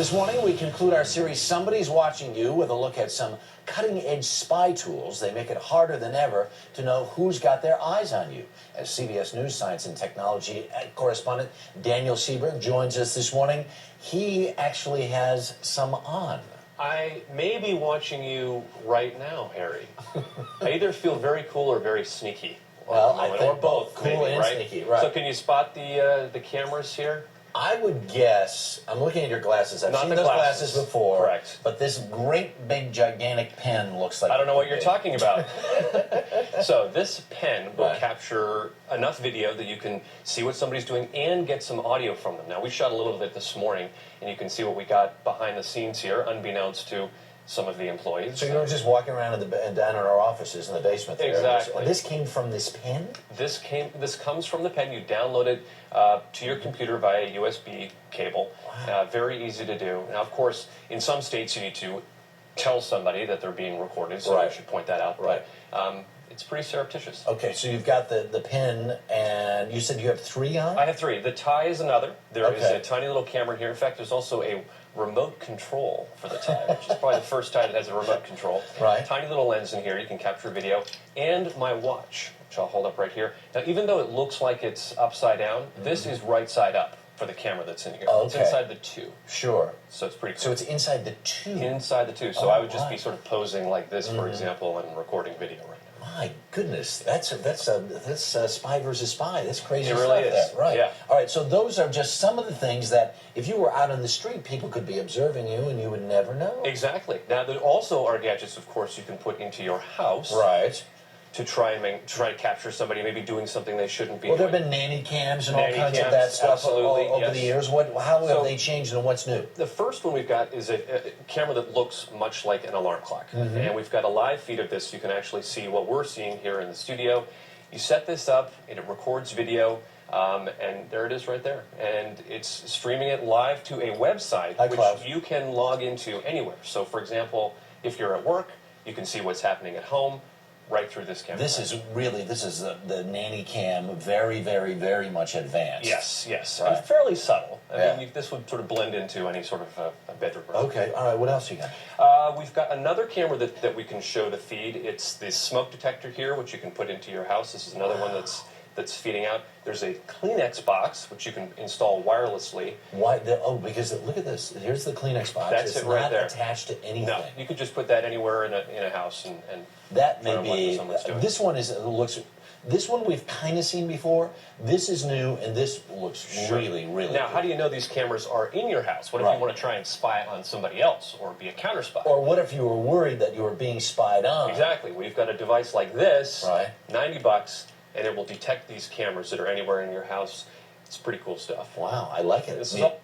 This morning, we conclude our series, Somebody's Watching You, with a look at some cutting-edge spy tools. They make it harder than ever to know who's got their eyes on you. As CBS News science and technology correspondent Daniel Seberg joins us this morning, he actually has some on. I may be watching you right now, Harry. I either feel very cool or very sneaky. Well, I think or both, cool maybe, and right? sneaky, right. So can you spot the cameras here? I would guess, I'm looking at your glasses. I've Not seen the those glasses. glasses before. Correct. But this great, big, gigantic pen looks like... I don't know what you're talking about. So this pen will Right. capture enough video that you can see what somebody's doing and get some audio from them. Now, we shot a little bit this morning, and you can see what we got behind the scenes here, unbeknownst to some of the employees. So you were just walking around down in our offices in the basement there. Exactly. This came from this pen? This comes from the pen. You download it to your computer via USB cable. Wow. Very easy to do. Now, of course, in some states you need to tell somebody that they're being recorded, so Right. I should point that out. Right. But it's pretty surreptitious. Okay, so you've got the pen, and you said you have 3 on? I have 3. The tie is another. There is Okay. a tiny little camera here. In fact, there's also a remote control for the tie, which is probably the first tie that has a remote control. Right. Tiny little lens in here. You can capture video. And my watch, which I'll hold up right here. Now, even though it looks like it's upside down, this is right side up for the camera that's in here. Okay. It's inside the tube. Sure. So it's pretty cool. So it's inside the tube? Inside the tube. So Oh, I would just right. be sort of posing like this, for example, and recording video right now. My goodness, that's spy versus spy. That's crazy It stuff. really is. There. Right. Yeah. All right. So those are just some of the things that, if you were out on the street, people could be observing you, and you would never know. Exactly. Now, there also are gadgets, of course, you can put into your house. Right. To try to capture somebody maybe doing something they shouldn't be Well, there doing. have been nanny cams and all Nanny kinds of cams, that stuff absolutely, over yes. the years. How have So- they changed, and what's new? The first one we've got is a camera that looks much like an alarm clock. And we've got a live feed of this. You can actually see what we're seeing here in the studio. You set this up, and it records video, and there it is right there. And it's streaming it live to a website, which you can log into anywhere. So, for example, if you're at work, you can see what's happening at home right through this camera. This is the Nanny Cam, very, very, very much advanced. Yes, yes. Right. And fairly subtle. Yeah. I mean, this would sort of blend into any sort of a bedroom. Room. Okay, all right, what else you got? We've got another camera that we can show the feed. It's the smoke detector here, which you can put into your house. This is another one that's feeding out. There's a Kleenex box, which you can install wirelessly. Why? Because look at this. Here's the Kleenex box. That's it's it right not there. attached to anything. No, you could just put that anywhere in a house and that may turn on what be. someone's doing. This one looks. This one we've kind of seen before. This is new, and this looks really, really. Now, good. how do you know these cameras are in your house? What if Right. you want to try and spy on somebody else or be a counter spy? Or what if you were worried that you were being spied on? Exactly. We've got a device like this, Right. $90, and it will detect these cameras that are anywhere in your house. It's pretty cool stuff. Wow, I like it. This is all.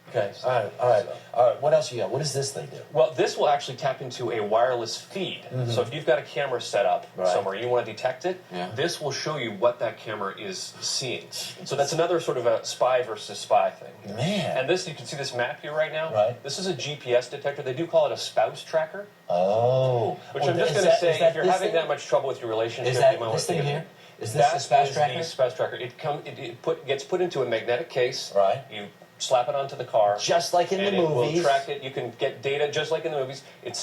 Okay. All right. What else you got? What does this thing do? Well, this will actually tap into a wireless feed. So if you've got a camera set up somewhere, you want to detect it, this will show you what that camera is seeing. So that's another sort of a spy versus spy thing. Man. And this, you can see this map here right now. Right. This is a GPS detector. They do call it a spouse tracker. Oh. Which I'm just going to say, if you're having that much trouble with your relationship, Is that you might want this to thing think here? Is this the spouse tracker? The spouse tracker. It gets put into a magnetic case. Right. You slap it onto the car. Just like in the and movies. it will track it. You can get data just like in the movies. It's